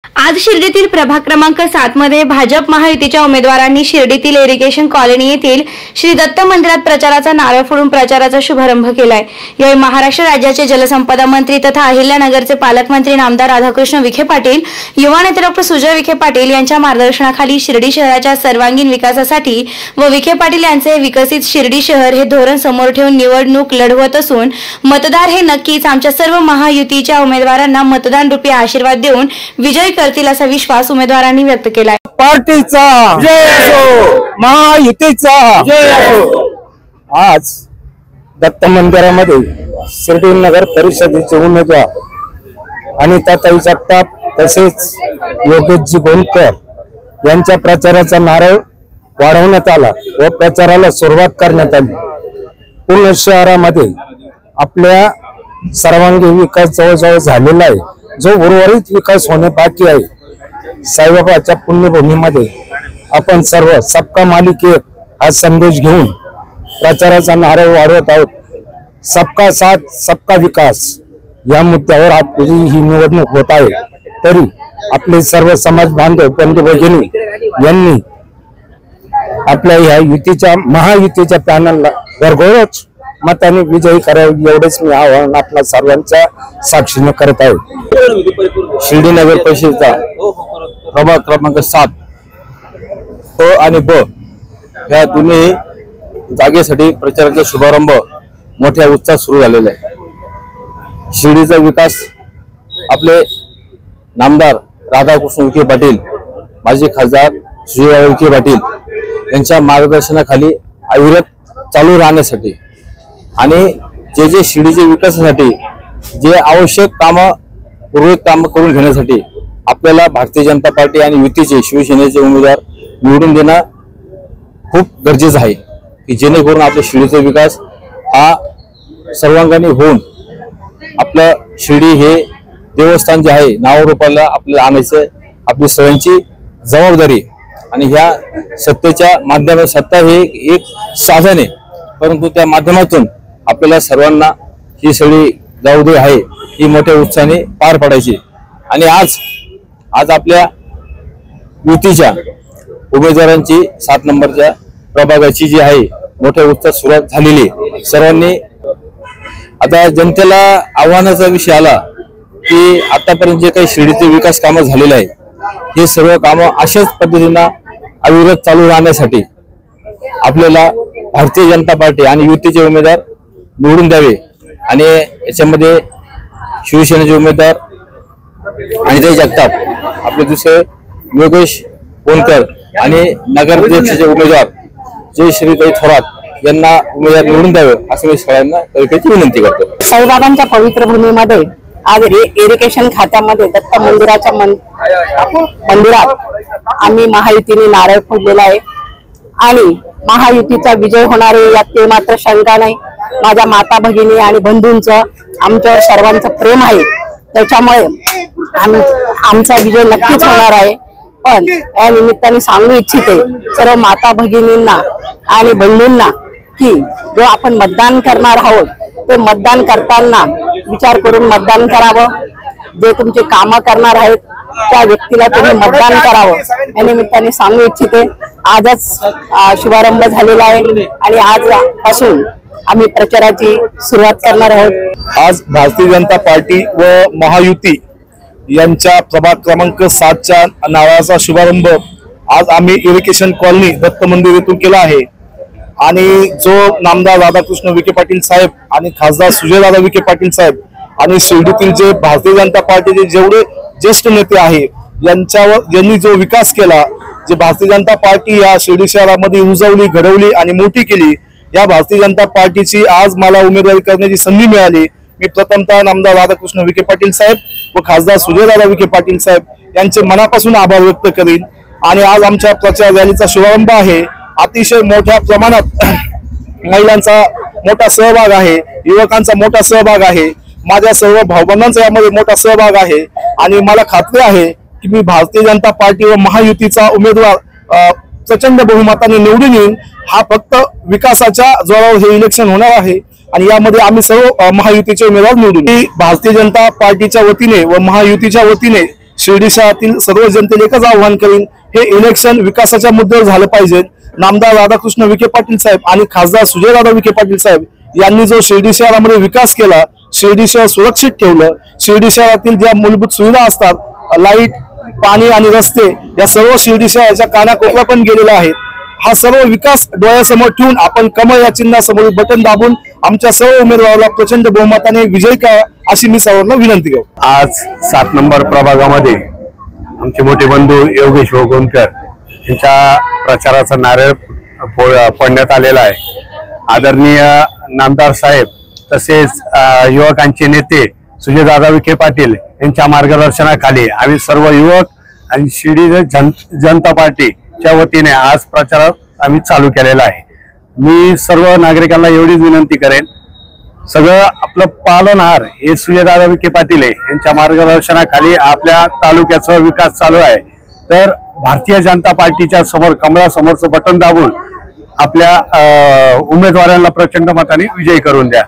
आज शिर्डीतील प्रभाग क्रमांक 7 मध्ये भाजप महायुतीच्या उमेदवारांनी शिर्डीतील इरिगेशन कॉलनी येथील श्री दत्त मंदिरात प्रचाराचा नारळ फोडून प्रचाराचा शुभारंभ केलाय। यावेळी महाराष्ट्र राज्याचे जलसंपदा मंत्री तथा अहिल्यानगरचे पालकमंत्री नामदार राधाकृष्ण विखे पाटील, युवा नेते डॉ. सुजय विखे पाटील यांच्या मार्गदर्शनाखाली शिर्डी शहराच्या सर्वांगीण विकासासाठी व विखे पाटील यांचे विकसित शिर्डी शहर हे धोरण समोर ठेवून निवडणूक लढवत असून मतदार हे नक्कीच आमच्या सर्व महायुतीच्या उमेदवारांना मतदान रूपी आशीर्वाद देऊन विजयी करतील असा विश्वास उमेदवारांनी व्यक्त केलाय। पार्टीचा जय असो, महायुतीचा जय असो। आज दत्त मंदिरामध्ये शिर्डी नगर परिषदेचे उमेदवार आणि ताताई जगताप तसेच योगेशजी गोंदकर यांच्या प्रचाराचा नारळ वाढवण्यात आला व प्रचाराला सुरुवात करण्यात आली। पूर्ण शहरामध्ये आपल्या सर्वांगीण विकास जवळजवळ झालेला आहे। जो उर्वरित विकास होणे बाकी आहे, साईबाबाच्या पुण्यभूमीमध्ये आपण सर्व सबका मालिक एक हा संदेश घेऊन प्रचाराचा नारळ वाढवत आहोत। सबका साथ सबका विकास या मुद्द्यावर आपली ही निवडणूक होत आहे। तरी आपले सर्व समाज बांधव बंधू भगिनी यांनी आपल्या या युतीच्या महायुतीच्या पॅनलला भरघोस मताने विजयी करावे एवढेच मी आवाहन आपल्या सर्वांच्या साक्षीने करत आहे। शिर्डी नगर परिषदेचा प्रभाग क्रमांक 7 अ आणि ब या दोन्ही जागेसाठी प्रचाराचा शुभारंभ मोठ्या उत्साहात सुरू झालेला आहे। शिर्डीचा विकास आपले नामदार राधाकृष्ण विखे पाटील, माजी खासदार सुजय विखे पाटील यांच्या मार्गदर्शनाखाली अविरत चालू राहण्यासाठी आणि जे शिर्डीच्या विकासासाठी जे आवश्यक उर्वरित काम करून घेण्यासाठी आपल्याला भारतीय जनता पार्टी आणि युतीचे शिवसेनेचे उमेदवार निवडून देणं खूप गरजेचं आहे की जेणेकरून आपल्या शिर्डीचा विकास हा सर्वांगीण होऊन आपलं शिर्डी हे देवस्थान जे आहे नावारूपाला आपल्याला आणायचं आपली सर्वांची जबाबदारी। आणि ह्या सत्तेच्या माध्यमातून सत्ता हे एक साधन आहे, परंतु त्या माध्यमातून आपल्याला सर्वांना ही सगळी जबाबदारी आहे ही मोठ्या उत्साहाने पार पाडायची। आणि आज आपल्या युतीच्या उमेदवारांची 7 नंबरच्या प्रभागाची जी आहे मोठ्या उत्साहात सुरुवात झालेली। सर्वांनी आता जनतेला आव्हानाचा विषय आला की आतापर्यंत जे काही शिर्डीचे विकास कामं झालेले आहे हे सर्व कामं अशाच पद्धतीने अविरत चालू राहण्यासाठी आपल्याला भारतीय जनता पार्टी आणि युतीचे उमेदवार निवडून द्यावे। आणि याच्यामध्ये शिवसेनेचे उमेदवार आणि ताई जगताप, आपले दुसरे योगेश गोंदकर आणि नगराध्यक्षाचे उमेदवार जय श्रीताई थोरात यांना उमेदवार निवडून द्यावे असं मी सगळ्यांना कळकळीची विनंती करतो। साईबाबांच्या पवित्र भूमीमध्ये आज इरिगेशन खात्यामध्ये दत्त मंदिराच्या मंदिरात आम्ही महायुतीने नारळ फोडलेला आहे आणि महायुतीचा विजय होणार आहे यात ते मात्र शंका नाही। माझ्या माता भगिनी आणि बंधूंचं आमच्यावर सर्वांचं प्रेम आहे, त्याच्यामुळे आमचा विजय नक्कीच होणार आहे। पण या निमित्ताने सांगू इच्छिते सर्व माता भगिनींना आणि बंधूंना की जो आपण मतदान करणार आहोत ते मतदान करताना विचार करून मतदान करावं। जे तुमचे कामं करणार आहेत त्या व्यक्तीला तुम्ही मतदान करावं या निमित्ताने सांगू इच्छिते। आजच शुभारंभ झालेला आहे आणि आजपासून आम्ही प्रचाराची सुरुवात करणार आहोत। आज भारतीय जनता पार्टी व महायुती यांच्या प्रभाग क्रमांक 7च्या नावाचा शुभारंभ आज आम्ही इरिगेशन कॉलनी दत्त मंदिर येथून केला आहे। आणि जो नामदार राधाकृष्ण विखे पाटील साहेब आणि खासदार सुजयदादा विखे पाटील साहेब आणि शिर्डीतील जे भारतीय जनता पार्टीचे जेवढे ज्येष्ठ नेते आहे यांनी जो विकास केला, जे भारतीय जनता पार्टी या शिर्डी शहरामध्ये उजवली, घडवली आणि मोठी केली, या भारतीय जनता पार्टीची आज मला उमेदवारी करण्याची संधी मिळाली। मी प्रथमतः नामदार राधाकृष्ण विखे पाटील साहेब व खासदार सुजयदादा विखे पाटील साहेब यांचे मनापासून आभार व्यक्त करीन। आणि आज आमच्या प्रचार रॅलीचा शुभारंभ आहे। अतिशय मोठ्या प्रमाणात महिलांचा मोठा सहभाग आहे, युवकांचा मोठा सहभाग आहे, माझ्या सर्व भावबंधांचा यामध्ये मोठा सहभाग आहे। आणि मला खात्री आहे की मी भारतीय जनता पार्टी व महायुतीचा उमेदवार प्रचंड बहुमताने निवडून येईन। हा फक्त विकासाच्या जोरावर हे इलेक्शन होणार आहे आणि यामध्ये आम्ही सर्व महायुतीचे उमेदवार निवडून भारतीय जनता पार्टीच्या वतीने व महायुतीच्या वतीने शिर्डी शहरातील सर्व जनतेला एकच आव्हान करीन, हे इलेक्शन विकासाच्या मुद्द्यावर झालं पाहिजे. नामदार राधाकृष्ण विखे पाटील साहेब आणि खासदार सुजयदादा विखे पाटील साहेब यांनी जो शिर्डी शहरामध्ये विकास केला, शिर्डी शहर सुरक्षित ठेवलं, शिर्डी शहरातील ज्या मूलभूत सुविधा असतात, लाईट, पाणी आणि रस्ते, या सर्व शिर्डी शहराच्या कानाकोपऱ्या पण गेलेल्या आहेत. हा सर्व विकास डोळ्यासमोर ठेवून आपण कमळ या चिन्हासमोर बटन दाबून आमच्या सर्व उमेदवाराला प्रचंड बहुमताने विजयी करा अशी मी सर्वांना विनंती करतो. आज 7 नंबर प्रभागामध्ये आमचे मोठे बंधू योगेश गोंदकर यांच्या प्रचाराचा नारळ फोडण्यात आलेला आहे. आदरणीय नामदार साहेब तसेच युवकांचे नेते सुजयदादा विखे पाटील यांच्या मार्गदर्शनाखाली आम्ही सर्व युवक आणि शिर्डी जनता पार्टीच्या वतीने आज प्रचार आम्ही चालू केलेला आहे. मी सर्व नागरिकांना एवढीच विनंती करेन, सगळं आपलं पालनहार हे सुजयदादा विखे पाटील यांच्या मार्गदर्शनाखाली आपल्या तालुक्याचा विकास चालू आहे. तर भारतीय जनता पार्टीच्या समोर कमळासमोरचं बटन दाबून आपल्या उमेदवारांना प्रचंड मताने विजयी करून द्या.